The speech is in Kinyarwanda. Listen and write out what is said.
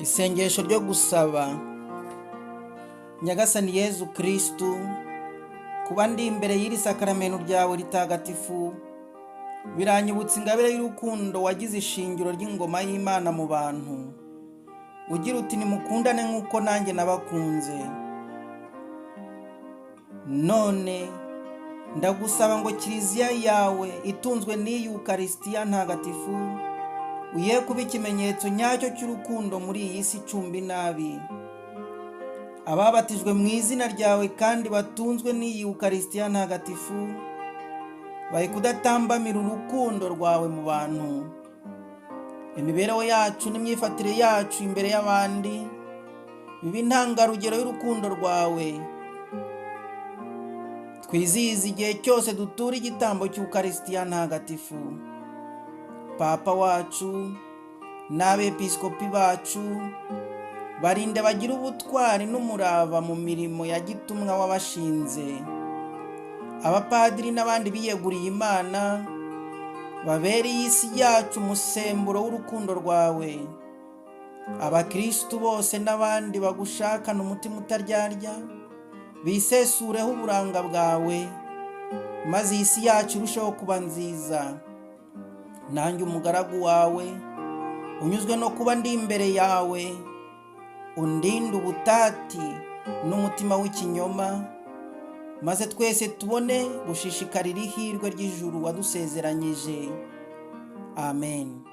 Isengesho ryo gusaba. Nyagasani Yezu Kristu, kuba ndi imbere y'iri sakramento ryawe ritagatifu biranyibutsa ingabire y'urukundo wagize ishingiro ry'ingoma y'Imana mu bantu. Ugira uti nimukundane nk'uko nanjye nabakunze. None ndagusaba ngo kiliziya yawe itunzwe n'iyi Ukaristiya ntagatifu uye kuba ikimenyetso nyacyo cy'urukundo muri iyi si icumbi nabi. Ababatijwe mu izina ryawe kandi batunzwe n'iyi Ukaristiya ntagatifu baye kudatambamira urukundo rwawe mu bantu. Imibereho yacu n'imyifatire yacu imbere y'abandi bibe intangarugero y'urukundo rwawe. Twizihize igihe cyose dutura igitambo cy'Ukaristiya ntagatifu. Papa wacu n'abepiskopi bacu barinde bagira ubutwari n'umurava mu mirimo ya gitumwa wabashinze. Abapadiri n'abandi biyeguriye Imana babereye isi yacu umusemburo w'urukundo rwawe. Abakristu bose n'abandi bagushakana umutima utaryarya bisesureho uburanga bwawe, maze iyi si yacu irusheho kuba nziza. Nanjye umugaragu wawe unyuzwe no kuba ndi imbere yawe, undinde ubutati n'umutima w'ikinyoma, maze twese tubone gushishikarira ihirwe ry'ijuru wadusezeranyije. Amen.